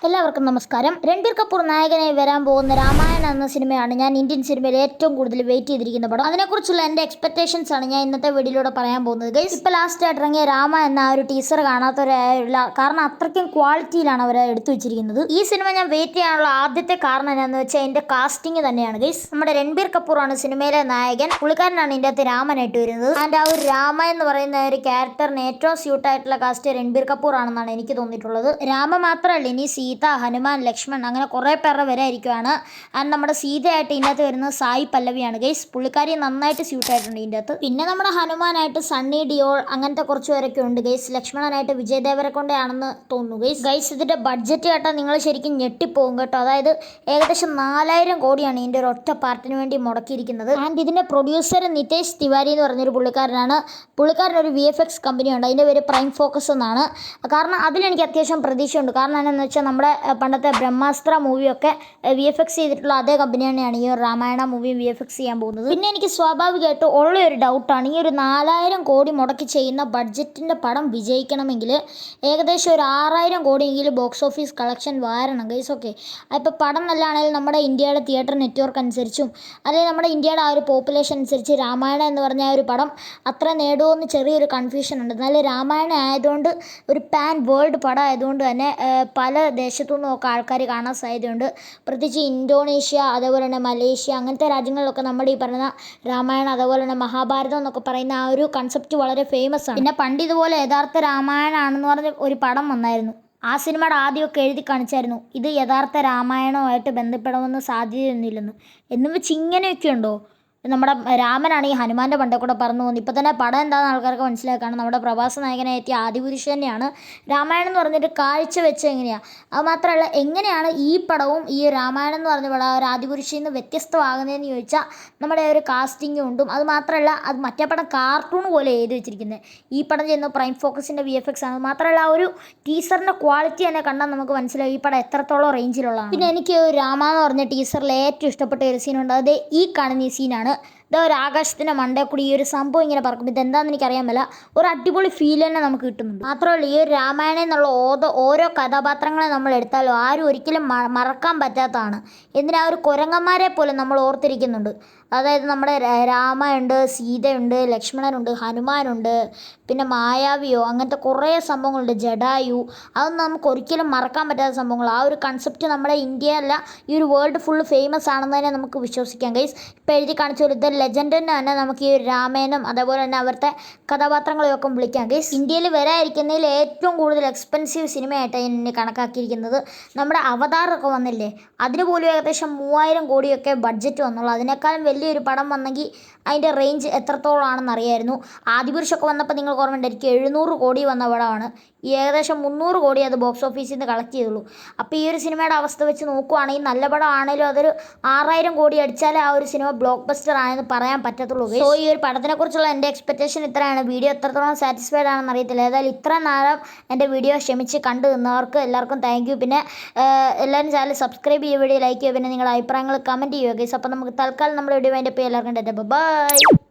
എല്ലാവർക്കും നമസ്കാരം. രൺബീർ കപൂർ നായകനായി വരാൻ പോകുന്ന രാമായണ എന്ന സിനിമയാണ് ഞാൻ ഇന്ത്യൻ സിനിമയിൽ ഏറ്റവും കൂടുതൽ വെയിറ്റ് ചെയ്തിരിക്കുന്ന പടം. അതിനെക്കുറിച്ചുള്ള എൻ്റെ എക്സ്പെക്ടേഷൻസ് ആണ് ഞാൻ ഇന്നത്തെ വീഡിയോയിലൂടെ പറയാൻ പോകുന്നത്. ഗൈസ്, ഇപ്പോൾ ലാസ്റ്റ് ആയിട്ട് ഇറങ്ങിയ രാമ എന്ന ആ ഒരു ടീസർ കാണാത്തവരായുള്ള, കാരണം അത്രയ്ക്കും ക്വാളിറ്റിയിലാണ് അവർ എടുത്തു വെച്ചിരിക്കുന്നത്. ഈ സിനിമ ഞാൻ വെയിറ്റ് ചെയ്യാനുള്ള ആദ്യത്തെ കാരണം എന്താണെന്ന് വെച്ചാൽ അതിൻ്റെ കാസ്റ്റിംഗ് തന്നെയാണ്. ഗൈസ്, നമ്മുടെ രൺബീർ കപൂറാണ് സിനിമയിലെ നായകൻ. പുള്ളിക്കാരനാണ് ഇതിൻ്റെ അകത്ത് രാമനായിട്ട് വരുന്നത്. ആൻഡ് ആ ഒരു രാമ എന്ന് പറയുന്ന ഒരു ക്യാരക്ടറിന് ഏറ്റവും സ്യൂട്ടായിട്ടുള്ള കാസ്റ്റ് രൺബീർ കപൂർ ആണെന്നാണ് എനിക്ക് തോന്നിയിട്ടുള്ളത്. രാമ മാത്രമല്ല, ഇനി സീത, ഹനുമാൻ, ലക്ഷ്മൺ അങ്ങനെ കുറേ പേരുടെ വരായിരിക്കുവാണ്. ആൻഡ് നമ്മുടെ സീതയായിട്ട് ഇതിനകത്ത് വരുന്നത് സായി പല്ലവിയാണ്. ഗൈസ്, പുള്ളിക്കാരി നന്നായിട്ട് സ്യൂട്ടായിട്ടുണ്ട് ഇതിൻ്റെ അകത്ത്. പിന്നെ നമ്മുടെ ഹനുമാനായിട്ട് സണ്ണി ഡിയോൾ അങ്ങനത്തെ കുറച്ച് പേരൊക്കെ ഉണ്ട്. ഗൈസ്, ലക്ഷ്മണനായിട്ട് വിജയ് ദേവരക്കൊണ്ടയാണെന്ന് തോന്നുന്നു. ഗൈസ് ഇതിൻ്റെ ബഡ്ജറ്റ് കേട്ടാൽ നിങ്ങൾ ശരിക്കും ഞെട്ടിപ്പോകും കേട്ടോ. അതായത് ഏകദേശം 4000 കോടിയാണ് ഇതിൻ്റെ ഒരു ഒറ്റ പാർട്ടിന് വേണ്ടി മുടക്കിയിരിക്കുന്നത്. ആൻഡ് ഇതിൻ്റെ പ്രൊഡ്യൂസർ നിതേഷ് തിവാരി എന്ന് പറഞ്ഞൊരു പുള്ളിക്കാരനാണ്. പുള്ളിക്കാരനൊരു VFX കമ്പനിയുണ്ട്, അതിൻ്റെ പേര് പ്രൈം ഫോക്കസ് എന്നാണ്. കാരണം അതിലെനിക്ക് അത്യാവശ്യം പ്രതീക്ഷയുണ്ട്. കാരണം എന്താണെന്ന് വെച്ചാൽ നമ്മുടെ പണ്ടത്തെ ബ്രഹ്മാസ്ത്ര മൂവിയൊക്കെ VFX ചെയ്തിട്ടുള്ള അതേ കമ്പനി തന്നെയാണ് ഈ ഒരു രാമായണ മൂവിയും VFX ചെയ്യാൻ പോകുന്നത്. പിന്നെ എനിക്ക് സ്വാഭാവികമായിട്ട് ഉള്ള ഒരു ഡൗട്ടാണ്, ഈ ഒരു 4000 കോടി മുടക്കി ചെയ്യുന്ന ബഡ്ജറ്റിൻ്റെ പടം വിജയിക്കണമെങ്കിൽ ഏകദേശം ഒരു 6000 കോടിയെങ്കിലും ബോക്സ് ഓഫീസ് കളക്ഷൻ വാരണം. ഗൈസ്, ഓക്കെ, അപ്പോൾ പടം നല്ലതാണെങ്കിൽ നമ്മുടെ ഇന്ത്യയുടെ തിയേറ്റർ നെറ്റ്വർക്ക് അനുസരിച്ചും അല്ലെങ്കിൽ നമ്മുടെ ഇന്ത്യയുടെ ആ ഒരു പോപ്പുലേഷൻ അനുസരിച്ച് രാമായണം എന്ന് പറഞ്ഞ ആ ഒരു പടം അത്ര നേടുമോയെന്ന് ചെറിയൊരു കൺഫ്യൂഷൻ ഉണ്ട്. എന്നാലും രാമായണം ആയതുകൊണ്ട് ഒരു പാൻ വേൾഡ് പടം ആയതുകൊണ്ട് തന്നെ പല ദേശത്തു നിന്നൊക്കെ ആൾക്കാർ കാണാൻ സാധ്യതയുണ്ട്. പ്രത്യേകിച്ച് ഇന്തോനേഷ്യ, അതേപോലെ തന്നെ മലേഷ്യ അങ്ങനത്തെ രാജ്യങ്ങളിലൊക്കെ നമ്മുടെ ഈ പറയുന്ന രാമായണം, അതേപോലെ തന്നെ മഹാഭാരതം എന്നൊക്കെ പറയുന്ന ആ ഒരു കൺസെപ്റ്റ് വളരെ ഫേമസ് ആണ്. പിന്നെ പണ്ട് ഇതുപോലെ യഥാർത്ഥ രാമായണമാണെന്ന് പറഞ്ഞ ഒരു പടം വന്നായിരുന്നു. ആ സിനിമയുടെ ആദ്യമൊക്കെ എഴുതി കാണിച്ചായിരുന്നു ഇത് യഥാർത്ഥ രാമായണവുമായിട്ട് ബന്ധപ്പെടുമെന്ന് സാധ്യതയൊന്നുമില്ലെന്ന്. എന്നും വെച്ച് ഇങ്ങനെയൊക്കെ ഉണ്ടോ? നമ്മുടെ രാമനാണെങ്കിൽ ഹനുമാൻ്റെ പണ്ടേ കൂടെ പറന്നു പോകുന്നു. ഇപ്പോൾ തന്നെ പടം എന്താണെന്ന് ആൾക്കാർക്ക് മനസ്സിലാക്കാണ്. നമ്മുടെ പ്രഭാസ് നായകനായി എത്തിയ ആദിപുരുഷൻ തന്നെയാണ്. രാമായണം എന്ന് പറഞ്ഞിട്ട് കാഴ്ച വെച്ച് എങ്ങനെയാണ്, അത് മാത്രമല്ല എങ്ങനെയാണ് ഈ പടവും ഈ രാമായണം എന്ന് പറഞ്ഞ പടം ഒരു ആദിപുരുഷയിൽ നിന്ന് വ്യത്യസ്തമാകുന്നതെന്ന് ചോദിച്ചാൽ നമ്മുടെ ഒരു കാസ്റ്റിംഗ് കൊണ്ടും, അത് മാത്രമല്ല അത് മറ്റേ പടം കാർട്ടൂൺ പോലെ എഴുതി വെച്ചിരിക്കുന്നത്. ഈ പടം ചെയ്യുന്ന പ്രൈം ഫോക്കസിൻ്റെ VFX ആണ്. മാത്രമല്ല ആ ഒരു ടീസറിൻ്റെ ക്വാളിറ്റി തന്നെ കണ്ടാൽ നമുക്ക് മനസ്സിലാവും ഈ പടം എത്രത്തോളം റേഞ്ചിലുള്ളതാണ്. പിന്നെ എനിക്ക് രാമ എന്ന് പറഞ്ഞ ടീസറിൽ ഏറ്റവും ഇഷ്ടപ്പെട്ട ഒരു സീനുണ്ട്. അത് ഈ കാണുന്ന ഈ സീനാണ്. ഇതാ ഒരു ആകാശത്തിൻ്റെ മണ്ടേ കൂടി ഈ ഒരു സംഭവം ഇങ്ങനെ പറക്കും. ഇതെന്താണെന്ന് എനിക്കറിയാൻ പറ്റില്ല. ഒരു അടിപൊളി ഫീൽ തന്നെ നമുക്ക് കിട്ടുന്നുണ്ട്. മാത്രമല്ല ഈ ഒരു രാമായണം എന്നുള്ള ഓരോ കഥാപാത്രങ്ങളെ നമ്മൾ എടുത്താലും ആരും ഒരിക്കലും മറക്കാൻ പറ്റാത്തതാണ്. എന്തിനാ ഒരു കുരങ്ങന്മാരെ പോലും നമ്മൾ ഓർത്തിരിക്കുന്നുണ്ട്. അതായത് നമ്മുടെ രാമയുണ്ട്, സീതയുണ്ട്, ലക്ഷ്മണനുണ്ട്, ഹനുമാനുണ്ട്, പിന്നെ മായാവിയോ അങ്ങനത്തെ കുറേ സംഭവങ്ങളുണ്ട്, ജഡായു. അതൊന്നും നമുക്ക് ഒരിക്കലും മറക്കാൻ പറ്റാത്ത സംഭവങ്ങൾ. ആ ഒരു കൺസെപ്റ്റ് നമ്മുടെ ഇന്ത്യയല്ല ഈ ഒരു വേൾഡ് ഫുള്ള് ഫേമസ് ആണെന്ന് തന്നെ നമുക്ക് വിശ്വസിക്കാം. ഗൈസ്, ഇപ്പോൾ എഴുതി കാണിച്ച ഒരു ലെജൻഡിന് തന്നെ നമുക്ക് ഈ ഒരു രാമേനും അതേപോലെ തന്നെ അവിടുത്തെ കഥാപാത്രങ്ങളെയൊക്കെ വിളിക്കാം. ഗൈസ്, ഇന്ത്യയിൽ വരാതിരിക്കുന്നതിൽ ഏറ്റവും കൂടുതൽ എക്സ്പെൻസീവ് സിനിമയായിട്ടാണ് എന്നെ കണക്കാക്കിയിരിക്കുന്നത്. നമ്മുടെ അവതാറൊക്കെ വന്നില്ലേ, അതിന് പോലും ഏകദേശം 3000 കോടിയൊക്കെ ബഡ്ജറ്റ് വന്നുള്ളൂ. അതിനേക്കാളും വലിയൊരു പടം വന്നെങ്കിൽ അതിൻ്റെ റേഞ്ച് എത്രത്തോളം ആണെന്ന് അറിയായിരുന്നു. ആദിപുരുഷൊക്കെ വന്നപ്പോൾ നിങ്ങൾക്ക് ഓർമ്മയുണ്ടായിരിക്കും 700 കോടി വന്ന പടമാണ്. ഈ ഏകദേശം 300 കോടി അത് ബോക്സ് ഓഫീസിൽ നിന്ന് കളക്ട് ചെയ്തുള്ളൂ. അപ്പോൾ ഈ ഒരു സിനിമയുടെ അവസ്ഥ വെച്ച് നോക്കുവാണെങ്കിൽ നല്ല പടം ആണെങ്കിലും അതൊരു 6000 കോടി അടിച്ചാലേ ആ ഒരു സിനിമ ബ്ലോക്ക് ബസ്റ്റർ ആണെന്ന് പറയാൻ പറ്റത്തുള്ളൂ. സോ ഈ ഒരു പടത്തിനെക്കുറിച്ചുള്ള എൻ്റെ എക്സ്പെക്റ്റേഷൻ ഇത്രയാണ്. വീഡിയോ എത്രത്തോളം സാറ്റിസ്ഫൈഡ് ആണെന്ന് അറിയത്തില്ല. ഏതായാലും ഇത്ര നേരം എൻ്റെ വീഡിയോ ക്ഷമിച്ച് കണ്ടു നിന്നവർക്ക് എല്ലാവർക്കും താങ്ക് യു. പിന്നെ എല്ലാവരും ചാനൽ സബ്സ്ക്രൈബ് ചെയ്യുക, വീഡിയോ ലൈക്ക് ചെയ്യുക, പിന്നെ നിങ്ങളുടെ അഭിപ്രായങ്ങൾ കമൻറ്റ് ചെയ്യുക. ഗൈസ്, അപ്പോൾ നമുക്ക് തൽക്കാലം നമ്മുടെ വീഡിയോ അതിൻ്റെ പേര് എല്ലാവർക്കും ബൈ.